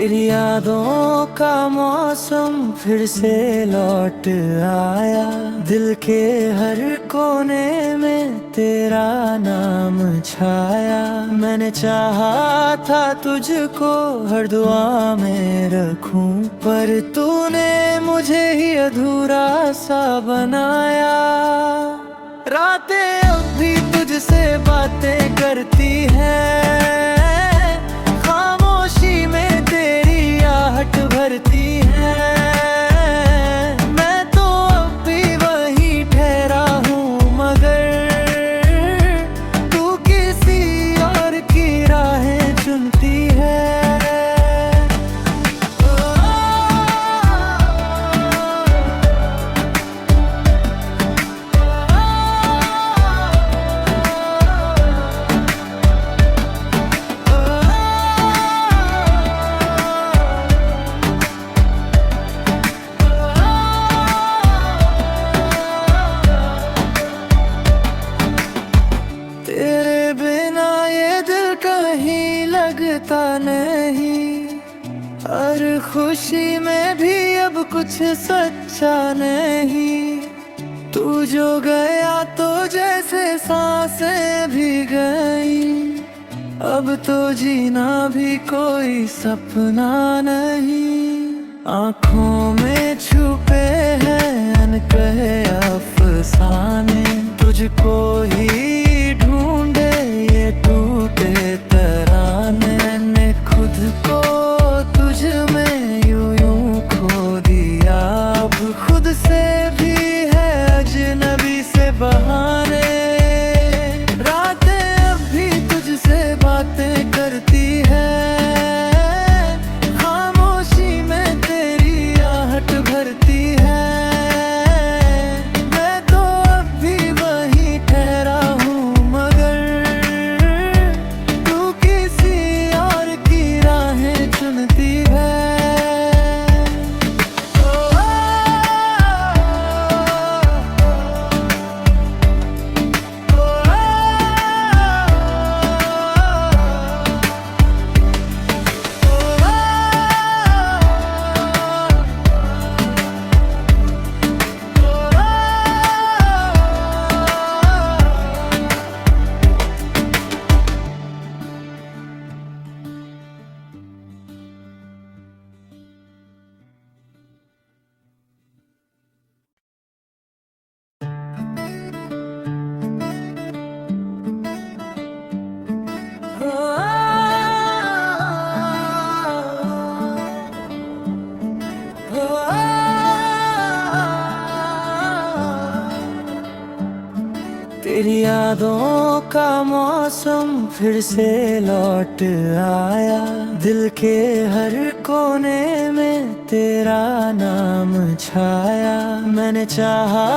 तेरी यादों का मौसम फिर से लौट आया। दिल के हर कोने में तेरा नाम छाया। मैंने चाहा था तुझको हर दुआ में रखूं, पर तूने मुझे ही अधूरा सा बनाया। रातें अब भी तुझसे बातें करती हैं, खामोशी में तेरी आहट भरती है। मैं तो अब भी वहीं ठहरा हूँ, मगर तू किसी और की राहें चुनती है। तेरे बिना ये दिल कहीं लगता नहीं, हर खुशी में भी अब कुछ सच्चा नहीं। तू जो गया तो जैसे सांसें भी गई, अब तो जीना भी कोई सपना नहीं। आँखों में छुपे हैं अनकहे अफसाने, तुझको ही ढूंढे ये टूटे तराने। मैंने खुद को तुझ में यूं यूं खो दिया, अब खुद से भी है अजनबी से बहाने। रातें अब भी तुझसे बातें करती है, खामोशी में तेरी आहट भरती है। मैं तो अब भी वहीं ठहरा हूँ, मगर तू किसी और की राहें चुनती है। तेरी यादों का मौसम फिर से लौट आया। दिल के हर कोने में तेरा नाम छाया। मैंने चाहा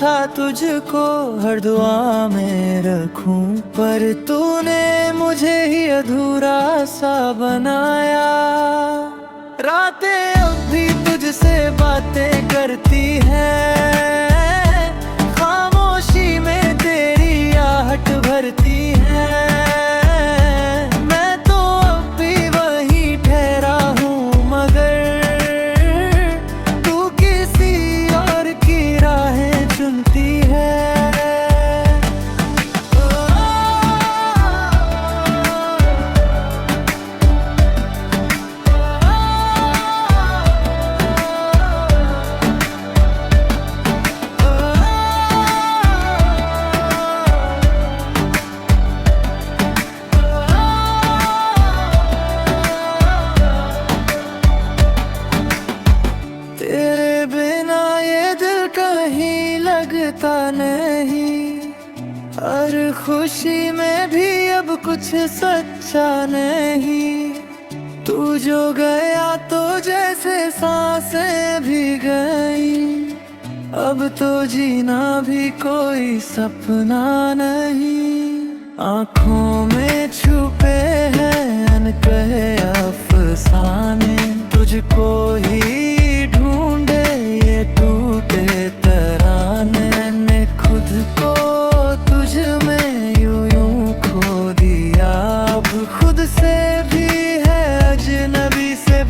था तुझको हर दुआ में रखूं, पर तूने मुझे ही अधूरा सा बनाया। रातें अब भी तुझसे बातें करती हैं, खामोशी में तेरी आहट भरती है। मैं तो अब भी वहीं ठहरा हूँ, मगर तू किसी और की राहें चुनती है। तेरे बिना ये दिल कहीं लगता नहीं, हर खुशी में भी अब कुछ सच्चा नहीं। तू जो गया तो जैसे सांसें भी गई, अब तो जीना भी कोई सपना नहीं। आँखों में छुपे हैं अनकहे अफसाने, तुझको ही ढूंढे ये टूटे तराने। मैंने खुद को तुझ में यूं यूं खो दिया, अब खुद से भी है अजनबी से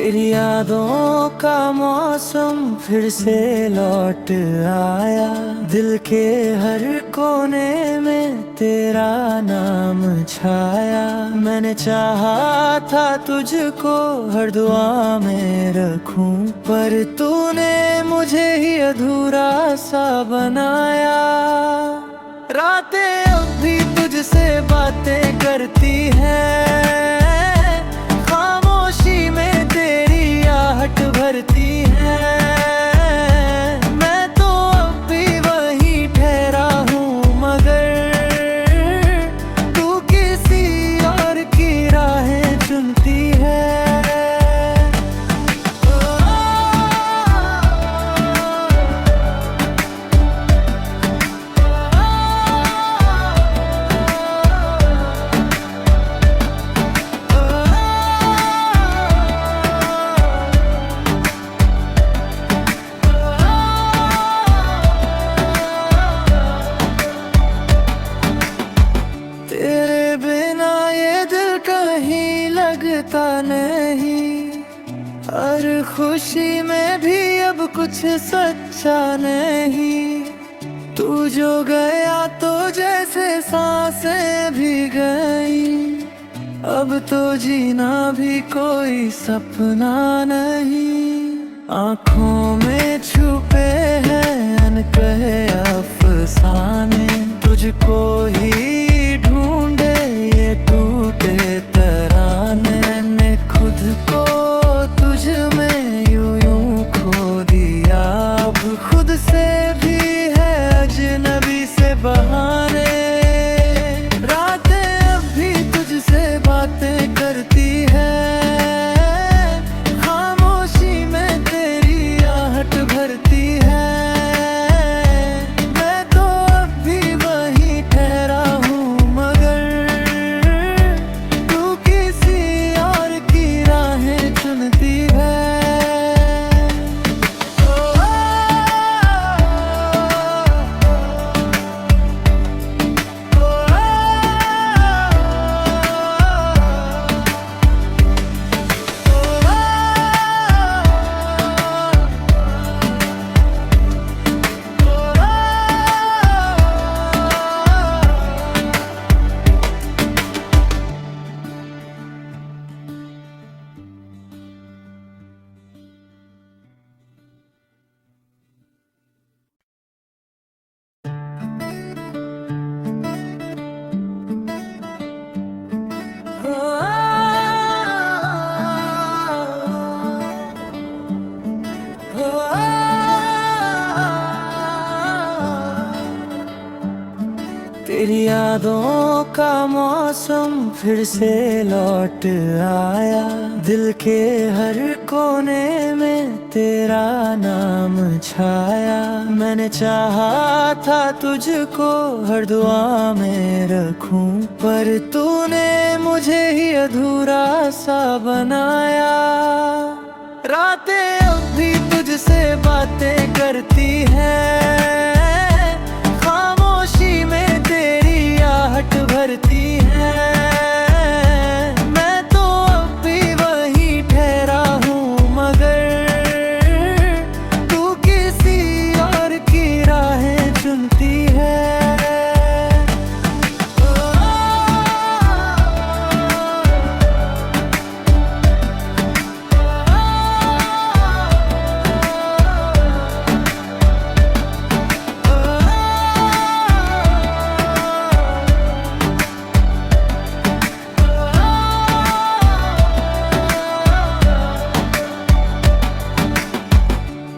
तेरी यादों का मौसम फिर से लौट आया, दिल के हर कोने में तेरा नाम छाया। मैंने चाहा था तुझको हर दुआ में रखूं, पर तूने मुझे ही अधूरा सा बनाया। रातें अब भी तुझसे बातें करती हैं, खामोशी में तेरी आहट भरती है। मैं तो अब भी वहीं ठहरा हूँ, मगर तू किसी और की राहें चुनती है। तेरे बिना ये दिल कहीं लगता नहीं, हर खुशी में भी अब कुछ सच्चा नहीं। तू जो गया तो जैसे सांसें भी गई, अब तो जीना भी कोई सपना नहीं। आँखों में छुपे हैं अनकहे अफसाने, तुझको ही ढूंढे ये टूटे तराने ने। खुद को तुझ में यूं यूं खो दिया, अब खुद से भी है अजनबी से बहाने। रातें अब भी तुझसे बातें करती है, खामोशी में तेरी आहट भरती है। मैं तो अब भी वहीं ठहरा हूँ, मगर तू किसी और की राहें चुनती है। तेरी यादों का मौसम फिर से लौट आया, दिल के हर कोने में तेरा नाम छाया। मैंने चाहा था तुझको हर दुआ में रखूं, पर तूने मुझे ही अधूरा सा बनाया। रातें अब भी तुझसे बातें करती हैं, खामोशी में तेरी आहट भरती है। मैं तो अब भी वहीं ठहरा हूँ, मगर तू किसी और की राहें चुनती है।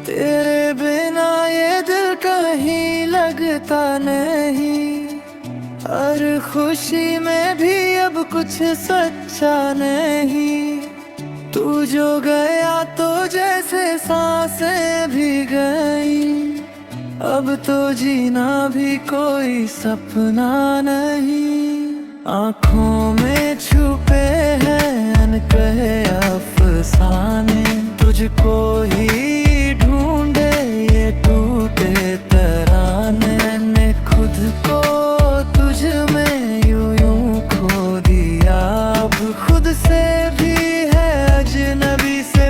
तेरे बिना ये दिल कहीं लगता नहीं, हर खुशी में भी अब कुछ सच्चा नहीं। तू जो गया तो जैसे सांसें भी गई, अब तो जीना भी कोई सपना नहीं। आँखों में छुपे हैं अनकहे अफसाने, तुझको ही ढूंढे ये टूटे तराने ने। खुद को तुझ में यूं यूं खो दिया, अब खुद से भी है अजनबी से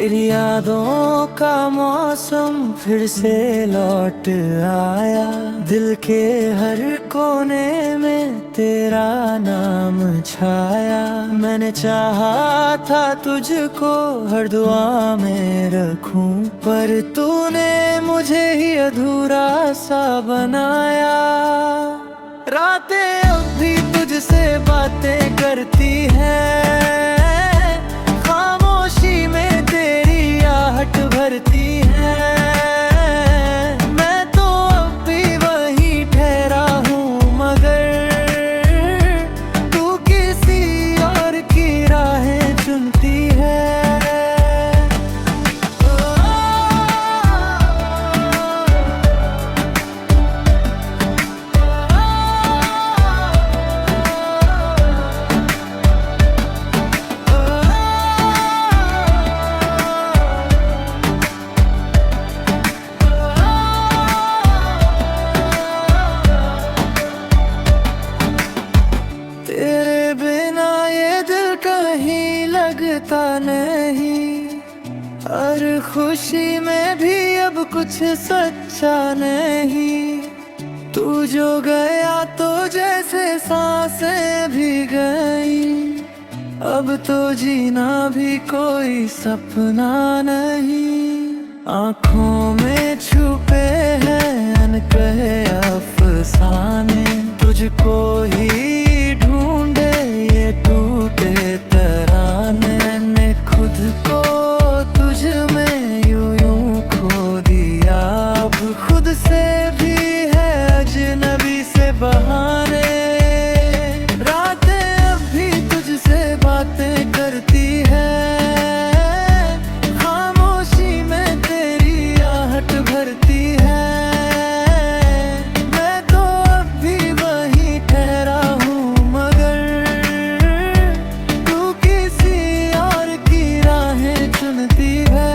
तेरी यादों का मौसम फिर से लौट आया, दिल के हर कोने में तेरा नाम छाया। मैंने चाहा था तुझको हर दुआ में रखूं, पर तूने मुझे ही अधूरा सा बनाया। रातें अब भी तुझसे बातें करती हैं, खामोशी में तेरी आहट भरती है। मैं तो अब भी वहीं ठहरा हूँ, मगर तू किसी और की राहें चुनती है। तेरे बिना ये दिल कहीं लगता नहीं, हर खुशी में भी अब कुछ सच्चा नहीं। तू जो गया तो जैसे सांसें भी गई, अब तो जीना भी कोई सपना नहीं। आँखों में छुपे हैं अनकहे अफसाने, तुझको ही ढूंढे ये टूटे तराने। मैंने खुद को तुझ में यूं खो दिया, अब खुद से भी है अजनबी से बहाने। रातें अब भी तुझसे बातें करती है, खामोशी में तेरी आहट भरती है। मैं तो अब भी वहीं ठहरा हूँ, मगर तू किसी और की राहें चुनती है।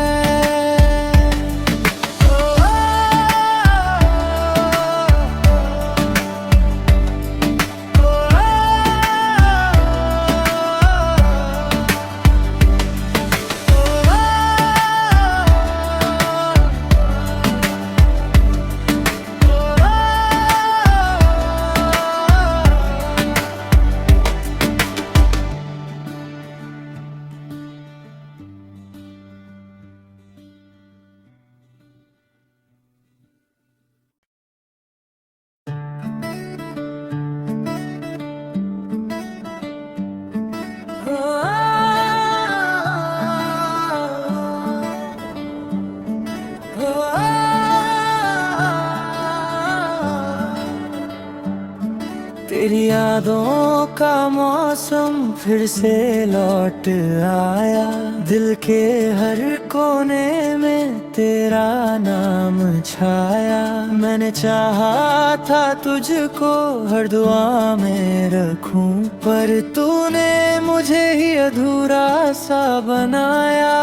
तेरी यादों का मौसम फिर से लौट आया, दिल के हर कोने में तेरा नाम छाया। मैंने चाहा था तुझको हर दुआ में रखूं, पर तूने मुझे ही अधूरा सा बनाया।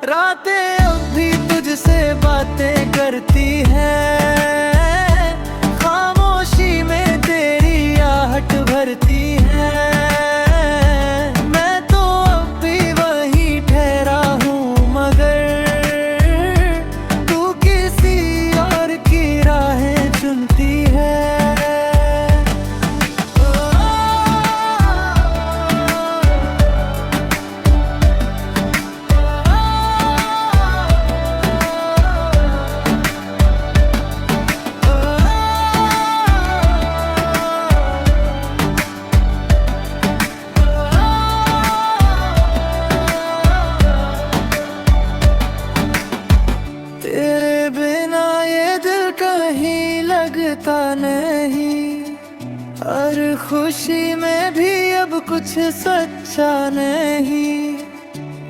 रातें अब भी तुझसे बातें करती हैं, खामोशी में तेरी आहट भरती है। मैं तो अब भी वहीं ठहरा हूँ, मगर तू किसी और की राहें चुनती है। तेरे बिना ये दिल कहीं लगता नहीं, हर खुशी में भी अब कुछ सच्चा नहीं।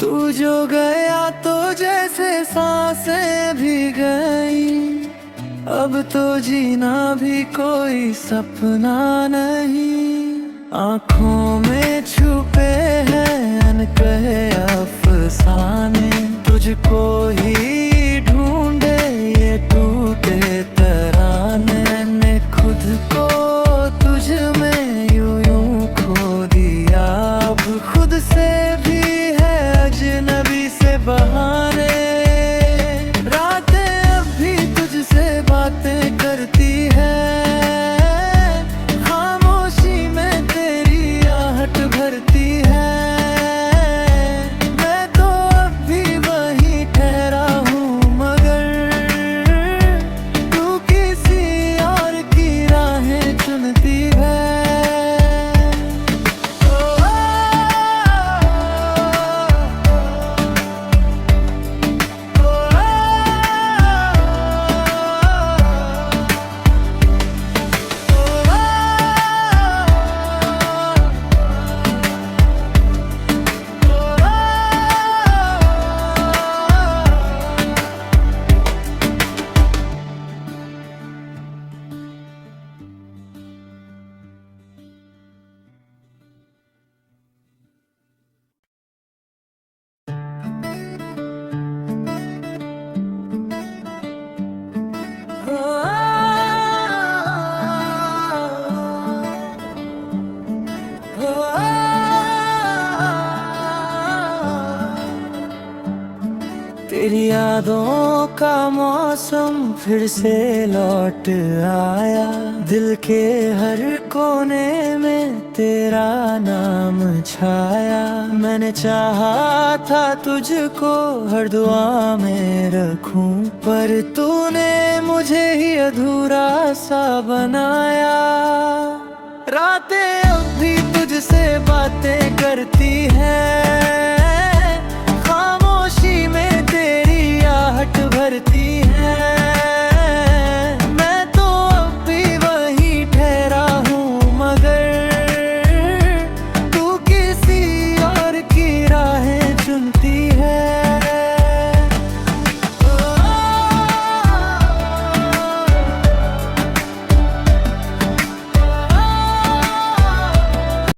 तू जो गया तो जैसे सांसें भी गई, अब तो जीना भी कोई सपना नहीं। आँखों में छुपे हैं अनकहे अफसाने, तुझको ही ढूंढे ये टूटे तराने। मैंने खुद को तुझ में यूं खो दिया, अब खुद से भी है अजनबी से तेरी यादों का मौसम फिर से लौट आया, दिल के हर कोने में तेरा नाम छाया। मैंने चाहा था तुझको हर दुआ में रखूं, पर तूने मुझे ही अधूरा सा बनाया। रातें अब भी तुझसे बातें करती है,